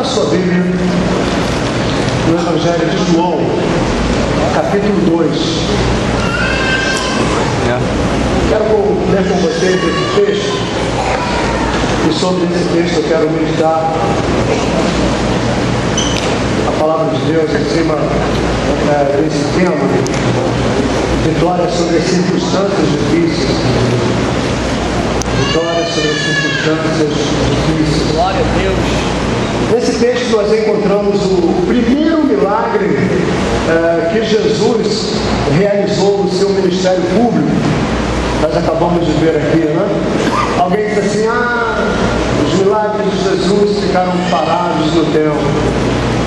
sua Bíblia no Evangelho de João, capítulo 2. Quero ler com vocês esse texto, e sobre esse texto eu quero meditar a palavra de Deus em cima desse tema: vitória sobre as circunstâncias difíceis. Vitória sobre as circunstâncias difíceis. Glória a Deus. Nesse texto nós encontramos o primeiro milagre que Jesus realizou no seu ministério público. Nós acabamos de ver aqui, né? Alguém diz assim: os milagres de Jesus ficaram parados no tempo.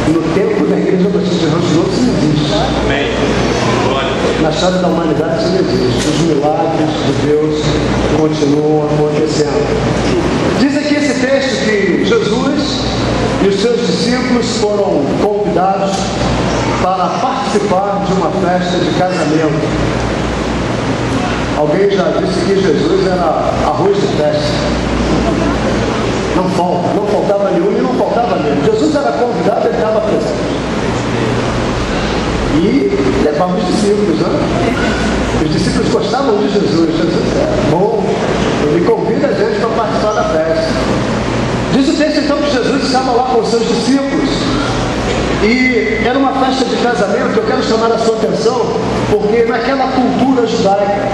No tempo da Igreja Batista de Rancho Novo isso não existe. Amém. Na história da humanidade isso não existe. Os milagres de Deus continuam acontecendo. Diz aqui esse texto que Jesus e os seus discípulos foram convidados para participar de uma festa de casamento. Alguém já disse que Jesus era arroz de festa. Não faltava nenhum e não faltava nenhum. Jesus era convidado, ele estava presente. E levava os discípulos, né? Os discípulos gostavam de Jesus. Jesus é bom, ele convida a gente para participar da festa. Diz o texto então que Jesus estava lá com os seus discípulos. E era uma festa de casamento. Eu quero chamar a sua atenção, porque naquela cultura judaica,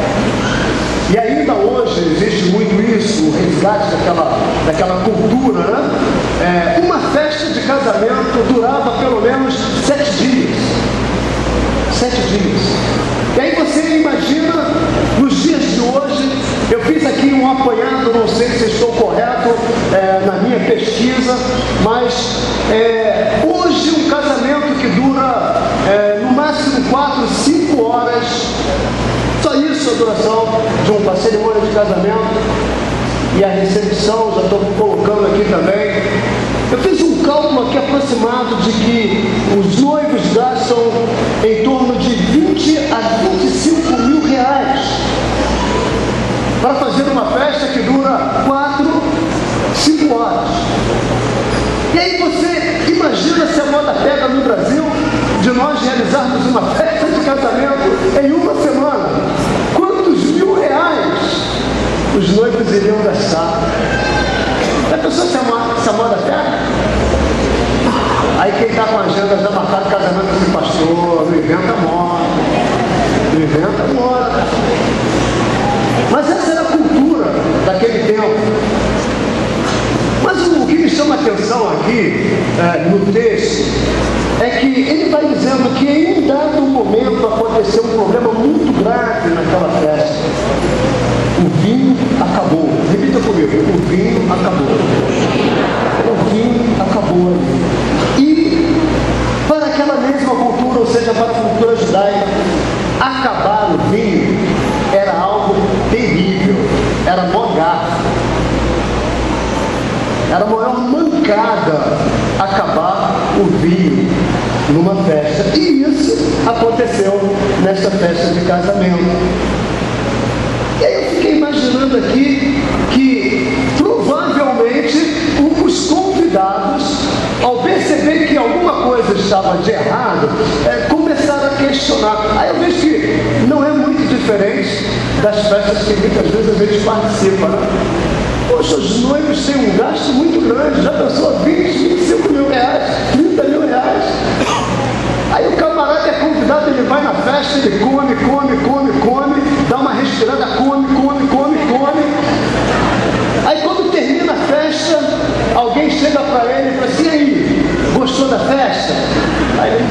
e ainda hoje existe muito isso, o resgate daquela cultura, né? Uma festa de casamento durava pelo menos 7 dias. 7 dias. E aí você imagina, nos dias de hoje, eu fiz aqui um apanhado, não sei se estou correto na minha pesquisa, mas hoje um casamento que dura no máximo 4, 5 horas, só isso a duração de uma cerimônia de casamento, e a recepção, já estou colocando aqui também. Eu fiz um cálculo aqui aproximado de que os noivos gastam em torno de 20 a 25 mil reais para fazer uma festa que dura 4, 5 horas. E aí você imagina se a moda pega no Brasil de nós realizarmos uma festa de casamento em uma semana. Quantos mil reais os noivos iriam gastar? Já pensou se a moda pega? Aí quem está com a agenda já marcado casamento assim: pastor, não inventa moda. Não inventa moda. Mas essa era a cultura daquele tempo. Mas o que me chama a atenção aqui no texto é que ele vai dizendo que em um dado momento aconteceu um problema muito grave naquela festa. O vinho acabou. Repita comigo: o vinho acabou. O vinho acabou ali. E para aquela mesma cultura, ou seja, para a cultura judaica, acabar o vinho era algo terrível, era mogar. Era a maior mancada acabar o vinho numa festa. E isso aconteceu nesta festa de casamento. E aí eu fiquei imaginando aqui que provavelmente os convidados, ao perceber que alguma coisa estava de errado, começaram a questionar. Aí eu vejo que não é muito diferente das festas que muitas vezes a gente participa, né? Poxa, os noivos têm um gasto muito grande. Já pensou 20, 25 mil reais, 30 mil reais? Aí o camarada é convidado, ele vai na festa, ele come, dá uma respirada, come. Aí quando termina a festa, alguém chega para ele e fala assim: e aí, gostou da festa? Aí ele: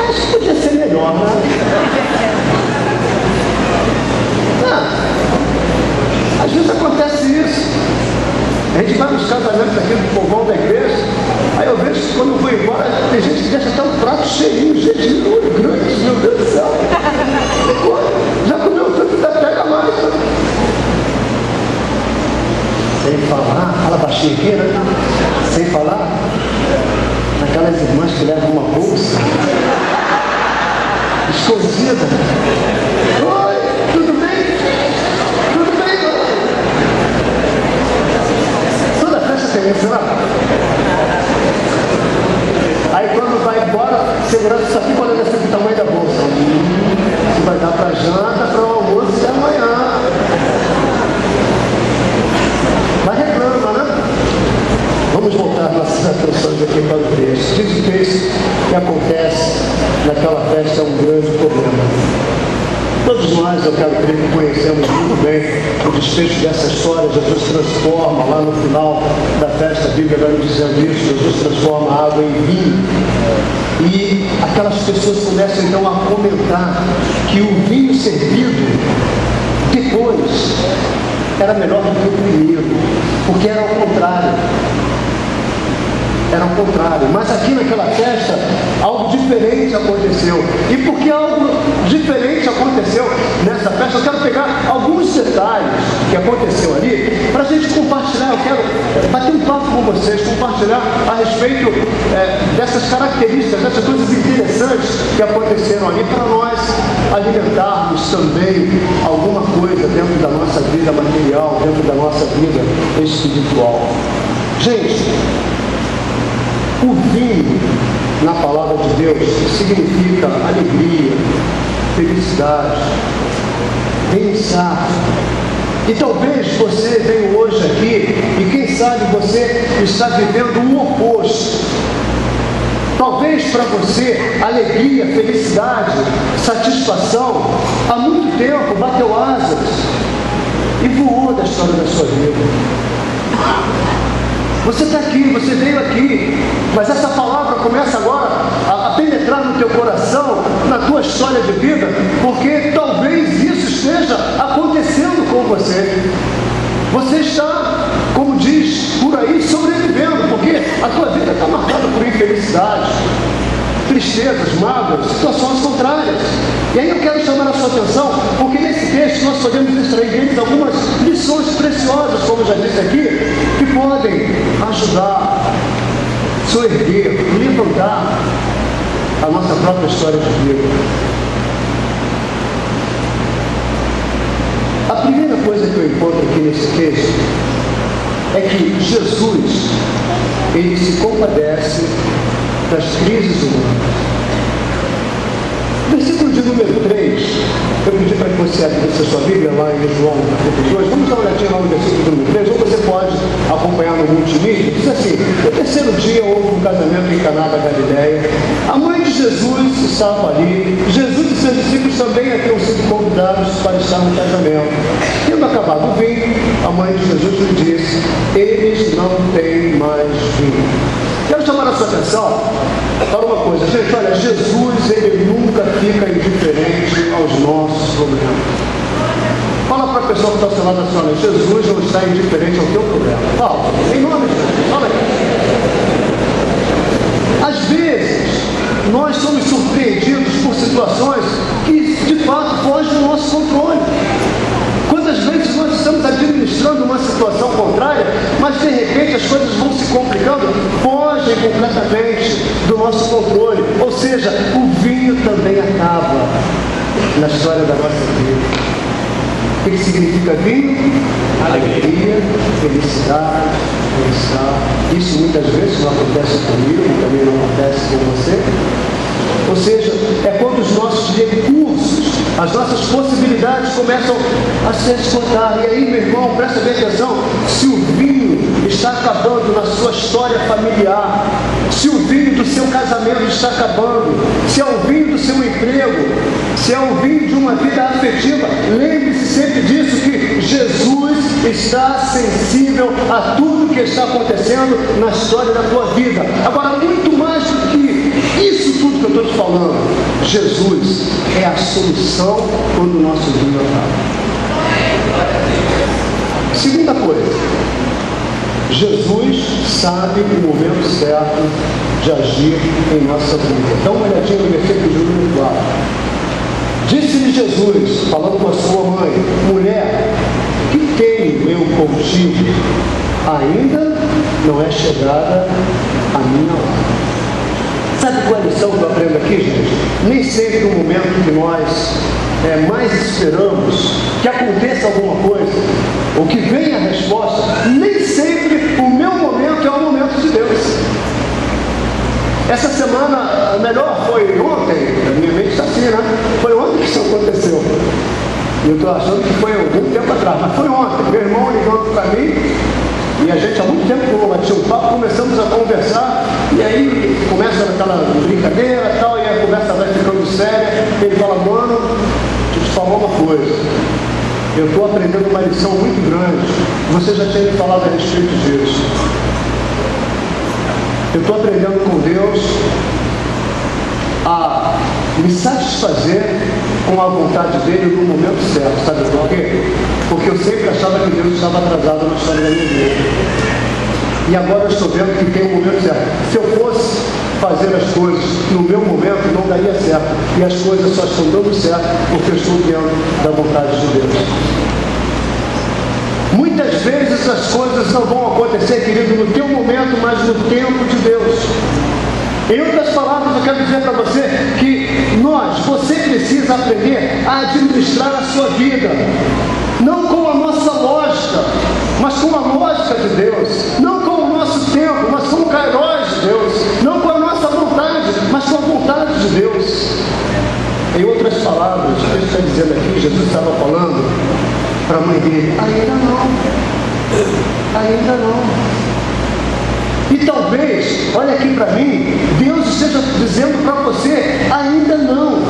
acho que podia ser melhor, né? Às vezes acontece isso. A gente vai nos casamentos aqui do povão da igreja, aí eu vejo que quando eu vou embora, tem gente que deixa até um prato cheinho, gente grande, meu Deus do céu. Já comeu tanto, ainda pega mais. Sem falar, fala baixinho aqui, né? Sem falar naquelas irmãs que levam uma bolsa escondida. Oi, tudo bem? Tudo bem, não? Toda festa tem isso, não? agora, segurança, isso aqui pode ser do tamanho da bolsa. Isso vai dar para janta, para o almoço e amanhã. Mas reclama, né? Vamos voltar nossas atenções aqui para o texto. Diz o texto que acontece naquela festa é um grande problema. Todos nós, eu quero crer que conhecemos muito bem o desfecho dessa história. Jesus transforma lá no final da festa, a Bíblia vai nos dizendo isso, Jesus transforma a água em vinho. E aquelas pessoas começam então a comentar que o vinho servido depois era melhor do que o primeiro, porque era ao contrário. Era o contrário, mas aqui naquela festa algo diferente aconteceu. E porque algo diferente aconteceu nessa festa, eu quero pegar alguns detalhes que aconteceu ali para a gente compartilhar. Eu quero bater um papo com vocês, compartilhar a respeito dessas características, dessas coisas interessantes que aconteceram ali, para nós alimentarmos também alguma coisa dentro da nossa vida material, dentro da nossa vida espiritual. Gente, o vinho, na palavra de Deus, significa alegria, felicidade, bem-estar. E talvez você venha hoje aqui e quem sabe você está vivendo o oposto. Talvez para você alegria, felicidade, satisfação, há muito tempo bateu asas e voou da história da sua vida. Você está aqui, você veio aqui, mas essa palavra começa agora a penetrar no teu coração, na tua história de vida, porque talvez isso esteja acontecendo com você. Você está, como diz por aí, sobrevivendo, porque a tua vida está marcada por infelicidade, tristezas, mágoas, situações contrárias. E aí eu quero chamar a sua atenção, porque nesse texto nós podemos extrair deles algumas lições preciosas, como eu já disse aqui, que podem ajudar, soerguer, levantar a nossa própria história de vida. A primeira coisa que eu encontro aqui nesse texto é que Jesus, ele se compadece das crises humanas. Versículo de número 3, eu pedi para que você abrisse a sua Bíblia lá em João capítulo 2. Vamos dar uma olhadinha lá no versículo de número 3, ou você pode acompanhar no multimídia. Diz assim: no terceiro dia houve um casamento em Caná da Galileia. A mãe de Jesus estava ali. Jesus e seus discípulos também haviam sido convidados para estar no casamento. Tendo acabado o vinho, a mãe de Jesus lhe disse: eles não têm mais vinho. Quero chamar a sua atenção para uma coisa. Gente, olha, Jesus, ele nunca fica indiferente aos nossos problemas. Fala para a pessoa que está ao seu lado assim: olha, Jesus não está indiferente ao teu problema. Fala, em nome de Jesus, fala aí. Às vezes, nós somos surpreendidos por situações que, de fato, fogem do nosso controle. Quantas vezes nós estamos administrando uma situação contrária, mas de repente as coisas vão se complicando, fogem completamente do nosso controle. Ou seja, o vinho também acaba na história da nossa vida. O que significa vinho? Alegria, felicidade, bem-estar. Isso muitas vezes não acontece comigo e também não acontece com você. Ou seja, é quando os nossos recursos, as nossas possibilidades começam a se esgotar. E aí, meu irmão, presta bem atenção: se o vinho está acabando na sua história familiar, se o vinho do seu casamento está acabando, se é o vinho do seu emprego, se é o vinho de uma vida afetiva, lembre-se sempre disso, que Jesus está sensível a tudo que está acontecendo na história da tua vida. Agora, muito mais do que isso tudo que eu estou te falando, Jesus é a solução quando o nosso vinho acaba. Segunda coisa, Jesus sabe o momento certo de agir em nossa vida. Dá uma olhadinha no versículo de número 4. Disse-lhe Jesus, falando com a sua mãe: mulher, que tenho eu contigo? Ainda não é chegada a minha hora. Sabe qual é a lição que eu aprendo aqui, gente? Nem sempre no momento que nós mais esperamos que aconteça alguma coisa, ou que venha a resposta, nem sempre o meu momento é o momento de Deus. Essa semana, melhor foi ontem, a minha mente está assim, né? Foi ontem que isso aconteceu. Eu estou achando que foi algum tempo atrás, mas foi ontem. Meu irmão ligou para mim, e a gente há muito tempo batia um papo, começamos a conversar, e aí começa aquela brincadeira e tal, e a conversa vai ficando séria. Ele fala, mano, deixa eu te falar uma coisa. Eu estou aprendendo uma lição muito grande. Você já tinha me falado a respeito disso. Eu estou aprendendo com Deus a me satisfazer com a vontade dele no momento certo. Sabe por quê? Porque eu sempre achava que Deus estava atrasado na história da minha vida. E agora eu estou vendo que tem um momento certo. Se eu fosse fazer as coisas no meu momento, não daria certo. E as coisas só estão dando certo porque eu estou dentro da vontade de Deus. Muitas vezes as coisas não vão acontecer, querido, no teu momento, mas no tempo de Deus. Em outras palavras, eu quero dizer para você que você precisa aprender a administrar a sua vida, não com a nossa lógica, mas com a lógica de Deus, não com o nosso tempo, mas com o kairos de Deus, não com a nossa vontade, mas com a vontade de Deus. Em outras palavras, o que ele está dizendo aqui, Jesus estava falando para a mãe dele, ainda não. E talvez, olha aqui para mim, Deus esteja dizendo para você, ainda não.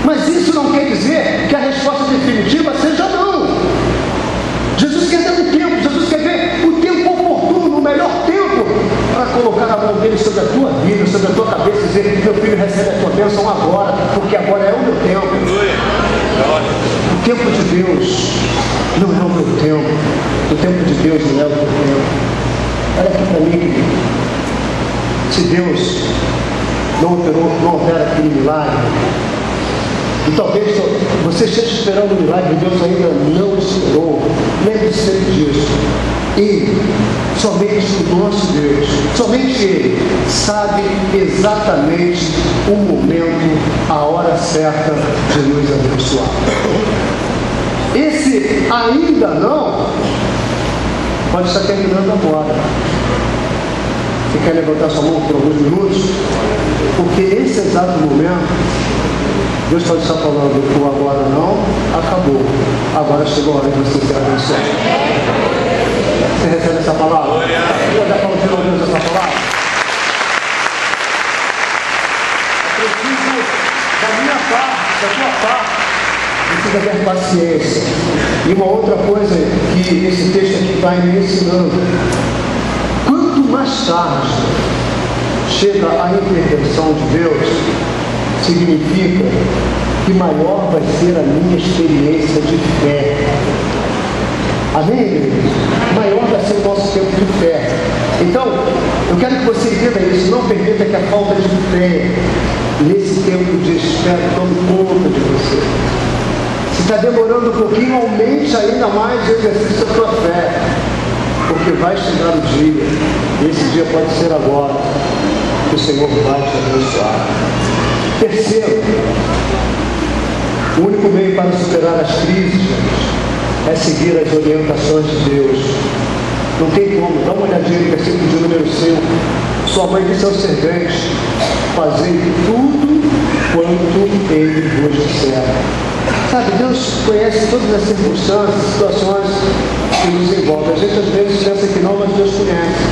Mas isso não quer dizer que a resposta definitiva seja não. Jesus quer ter um tempo, Jesus quer ver o tempo oportuno, o melhor tempo, para colocar a mão dele sobre a tua vida, sobre a tua cabeça e dizer, meu filho, recebe a tua bênção agora, porque agora é o meu tempo. O tempo de Deus não é o meu tempo. O tempo de Deus não é o teu tempo. Olha aqui para mim, querido. Se Deus não opera aquele milagre, e talvez você esteja esperando o milagre, Deus ainda não esperou. Lembre-se sempre disso. Ele, somente o nosso Deus, somente Ele, sabe exatamente o momento, a hora certa de nos abençoar. Esse ainda não pode estar terminando agora. Você quer levantar sua mão por alguns minutos? Porque esse exato momento, Deus pode estar falando, o agora não, acabou. Agora chegou a hora de você ser abençoado. Você recebe essa palavra? Eu já falo de novo essa palavra. Eu preciso da minha parte, da tua parte. Precisa ter paciência. E uma outra coisa que esse texto aqui vai me ensinando: quanto mais tarde chega a intervenção de Deus, significa que maior vai ser a minha experiência de fé. Amém, igreja? Maior vai ser o nosso tempo de fé. Então, eu quero que você entenda isso. Não permita que a falta de fé nesse tempo de espera tome conta de você. Se está demorando um pouquinho, aumente ainda mais o exercício da tua fé, porque vai chegar o dia, e esse dia pode ser agora, que o Senhor vai te abençoar. Terceiro, o único meio para superar as crises, gente, é seguir as orientações de Deus. Não tem como. Dá uma olhadinha no versículo de número 5. Sua mãe disse aos serventes, fazei tudo quanto ele vos disser. Sabe, Deus conhece todas as circunstâncias, situações que nos envolvem. A gente às vezes pensa que não, mas Deus conhece.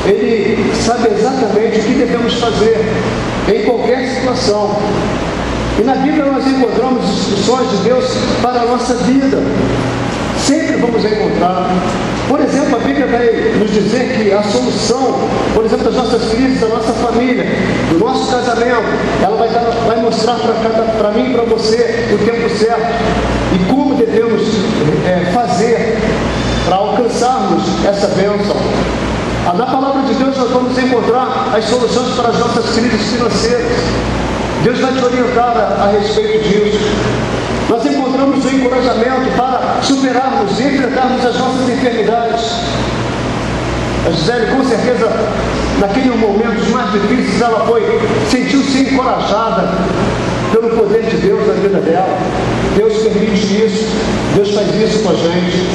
Ele sabe exatamente o que devemos fazer em qualquer situação. E na Bíblia nós encontramos instruções de Deus para a nossa vida. Sempre vamos encontrar. Por exemplo, a Bíblia vai nos dizer que a solução, por exemplo, das nossas crises, da nossa família, do nosso casamento, ela vai mostrar para mim e para você o tempo certo e como devemos fazer para alcançarmos essa bênção. Na palavra de Deus nós vamos encontrar as soluções para as nossas crises financeiras. Deus vai te orientar a respeito disso. Nós encontramos o encorajamento para superarmos e enfrentarmos as nossas enfermidades. A Gisele, com certeza, naqueles momentos mais difíceis, ela sentiu-se encorajada pelo poder de Deus na vida dela. Deus permite isso, Deus faz isso com a gente.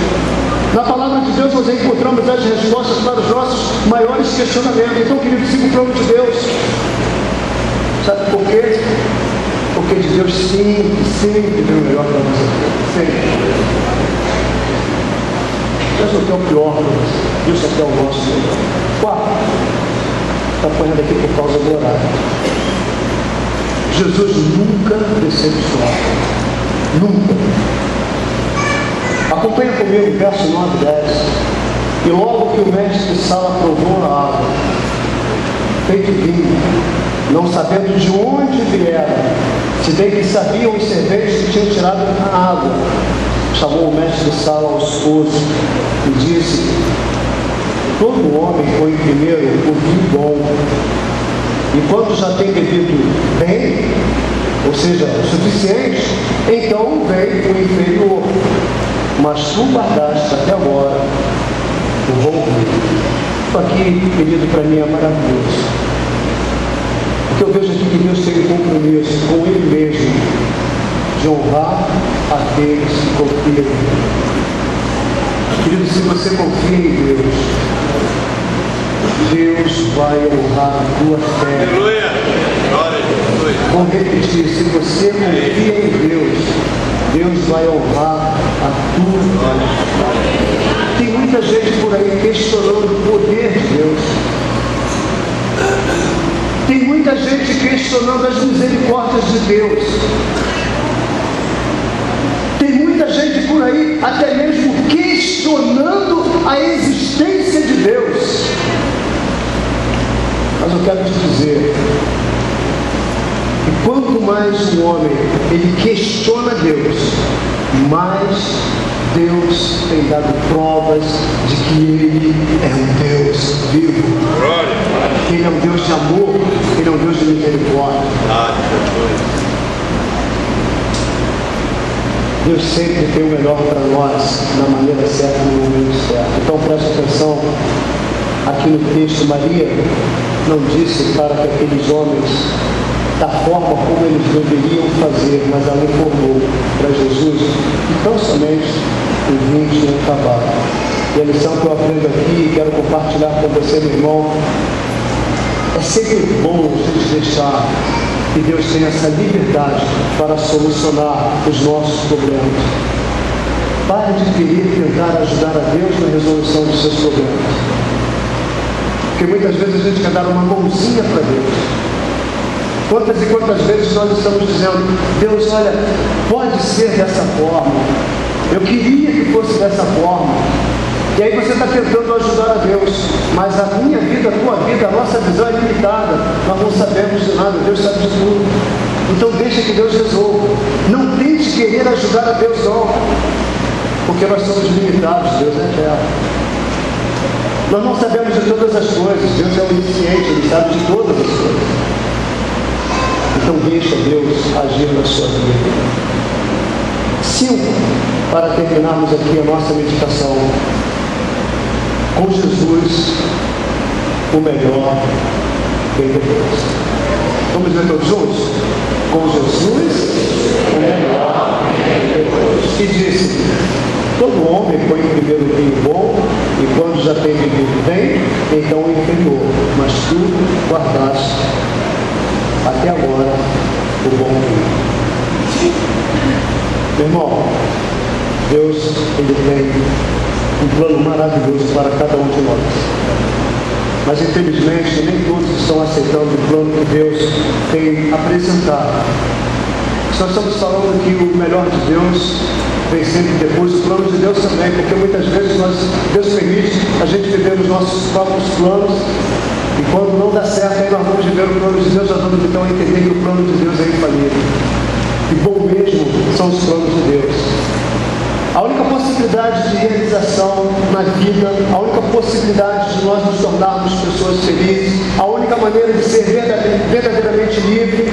Na palavra de Deus nós encontramos as respostas para os nossos maiores questionamentos. Então, querido, siga o plano de Deus. Sabe por quê? Porque de Deus sempre deu o melhor para você. Sempre. Deus não quer o pior para você. Deus só quer o nosso melhor. Quarto, está apanhando aqui por causa do horário. Jesus nunca decepciona. Nunca. Acompanha comigo, verso 9 e 10. E logo que o mestre de sala provou a água, feito vinho, não sabendo de onde viera, se bem que sabiam os serventes que tinham tirado a água, chamou o mestre de sala ao esposo e disse: todo homem põe primeiro o vinho bom, e quando já tem bebido bem, ou seja, o suficiente, então vem o inferior. Mas tu guardaste até agora o bom vinho. Isso aqui, querido, para mim é maravilhoso. Porque eu vejo aqui que Deus tem um compromisso com Ele mesmo de honrar aqueles que confiam em Deus. Querido, se você confia em Deus, Deus vai honrar a tua fé. Aleluia! Glória a Deus! Vou repetir, se você confia em Deus, Deus vai honrar a tua fé. Tem muita gente por aí questionando o poder de Deus. Tem muita gente questionando as misericórdias de Deus. Tem muita gente por aí até mesmo questionando a existência de Deus. Mas eu quero te dizer que quanto mais um homem ele questiona Deus, mais Deus tem dado provas de que Ele é um Deus vivo. Ele é um Deus de amor, Ele é um Deus de misericórdia. Deus sempre tem o melhor para nós, na maneira certa e no momento certo. Então preste atenção, aqui no texto, Maria não disse para que aqueles homens, da forma como eles deveriam fazer, mas ela informou para Jesus que tão somente o vinho tinha acabado. E a lição que eu aprendo aqui e quero compartilhar com você, meu irmão, é sempre bom a gente deixar que Deus tenha essa liberdade para solucionar os nossos problemas. Pare de querer tentar ajudar a Deus na resolução dos seus problemas. Porque muitas vezes a gente quer dar uma mãozinha para Deus. Quantas e quantas vezes nós estamos dizendo: Deus, olha, pode ser dessa forma, eu queria que fosse dessa forma. E aí você está tentando ajudar a Deus, mas a minha vida, a tua vida, a nossa visão é limitada. Nós não sabemos de nada, Deus sabe de tudo. Então deixa que Deus resolva. Não tente querer ajudar a Deus não, porque nós somos limitados, Deus é eterno. Nós não sabemos de todas as coisas, Deus é onisciente, Ele sabe de todas as coisas. Então deixa Deus agir na sua vida. 5, para terminarmos aqui a nossa meditação. Com Jesus, o melhor vem depois. Vamos ler todos juntos? Com Jesus, o melhor vem depois. E disse: todo homem põe primeiro o vinho bom, e quando já tem bebido bem, então o inferior. Mas tu guardaste até agora o bom vinho. Meu irmão, Deus, Ele tem um plano maravilhoso para cada um de nós. Mas infelizmente nem todos estão aceitando o plano que Deus tem apresentado. Nós estamos falando que o melhor de Deus vem sempre depois, o plano de Deus também, porque muitas vezes Deus permite a gente viver os nossos próprios planos, e quando não dá certo, aí nós vamos viver o plano de Deus, nós vamos então entender que o plano de Deus é infalível. E bom mesmo são os planos de Deus. A única possibilidade de realização na vida, a única possibilidade de nós nos tornarmos pessoas felizes, a única maneira de ser verdadeiramente livre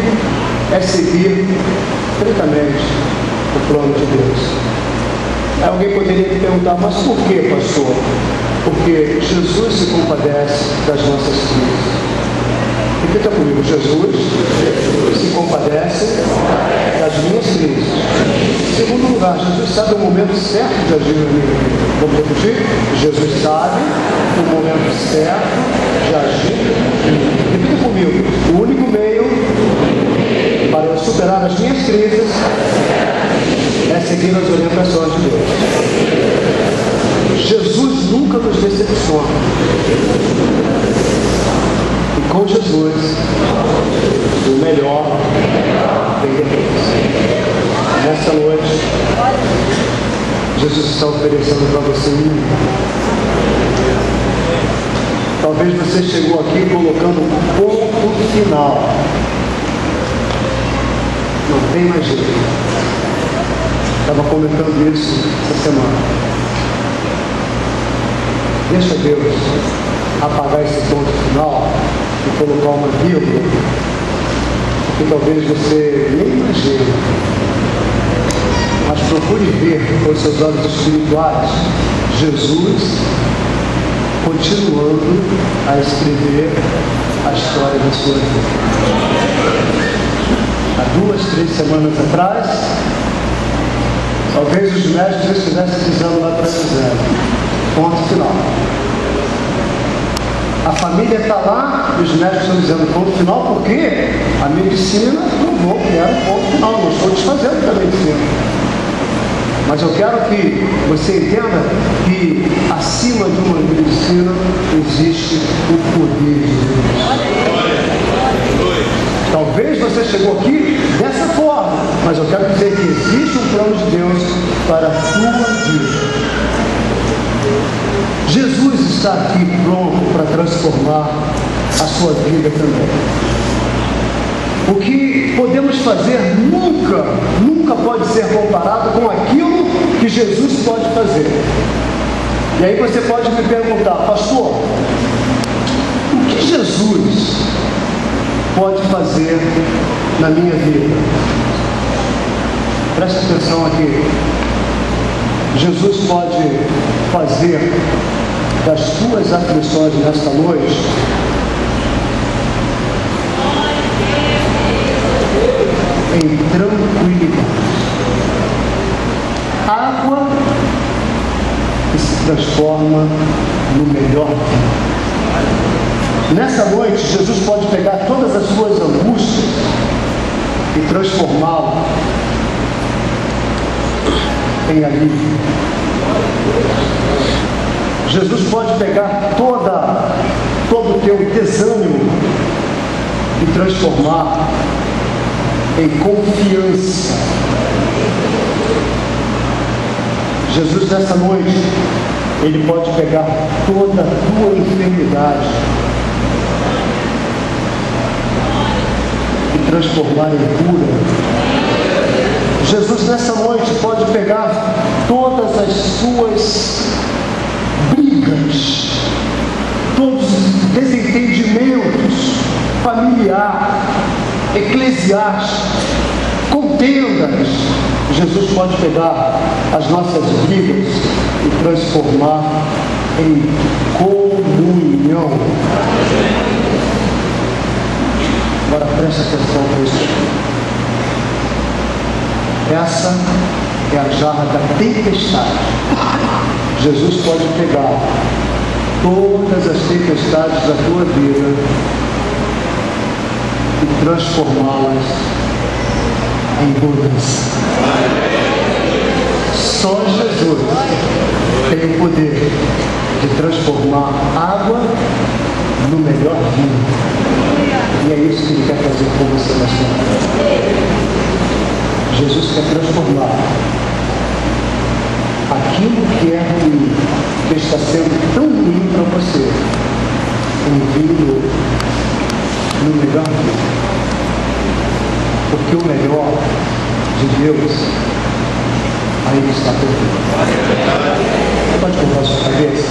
é seguir estritamente o plano de Deus. Aí alguém poderia me perguntar: mas por que, pastor? Porque Jesus se compadece das nossas crises. Repita comigo: Jesus se compadece das minhas crises. Em segundo lugar, Jesus sabe o momento certo de agir na minha vida. Vamos repetir? Jesus sabe o momento certo de agir. Repita comigo: o único meio as minhas crises é seguir as orientações de Deus. Jesus nunca nos decepciona. E com Jesus, o melhor vem depois. Nessa noite, Jesus está oferecendo para você um. Talvez você chegou aqui colocando um ponto final. Não tem mais jeito. Estava comentando isso essa semana. Deixa Deus apagar esse ponto final e colocar uma vírgula, porque talvez você nem imagine. Mas procure ver com os seus olhos espirituais Jesus continuando a escrever a história da sua vida. Há 2-3 semanas atrás, talvez os médicos estivessem dizendo lá para José, ponto final. A família está lá e os médicos estão dizendo ponto final porque a medicina provou que era ponto final. Não estou desfazendo da medicina. Mas eu quero que você entenda que acima de uma medicina existe o poder de Deus. Talvez você chegou aqui dessa forma, mas eu quero dizer que existe um plano de Deus para a sua vida. Jesus está aqui pronto para transformar a sua vida também. O que podemos fazer nunca pode ser comparado com aquilo que Jesus pode fazer. E aí você pode me perguntar, pastor, o que Jesus pode fazer na minha vida? Preste atenção aqui. Jesus pode fazer das suas aflições nesta noite em tranquilidade. Água que se transforma no melhor vinho. Nessa noite, Jesus pode pegar todas as suas angústias e transformá-las em alívio. Jesus pode pegar todo o teu desânimo e transformar em confiança. Jesus, nessa noite, Ele pode pegar toda a tua enfermidade e transformar em cura. Jesus, nessa noite, pode pegar todas as suas brigas, todos os desentendimentos familiares, eclesiásticos, contendas. Jesus pode pegar as nossas brigas e transformar em comunhão. Agora preste atenção para isso. Essa é a jarra da tempestade. Jesus pode pegar todas as tempestades da tua vida e transformá-las em bonança. Só Jesus tem o poder de transformar água no melhor vinho. E é isso que Ele quer fazer com você na sua vida. Jesus quer transformar aquilo que é ruim, que está sendo tão ruim para você, em vinho no melhor vinho. Porque o melhor de Deus ainda está por vir. Pode colocar a sua cabeça?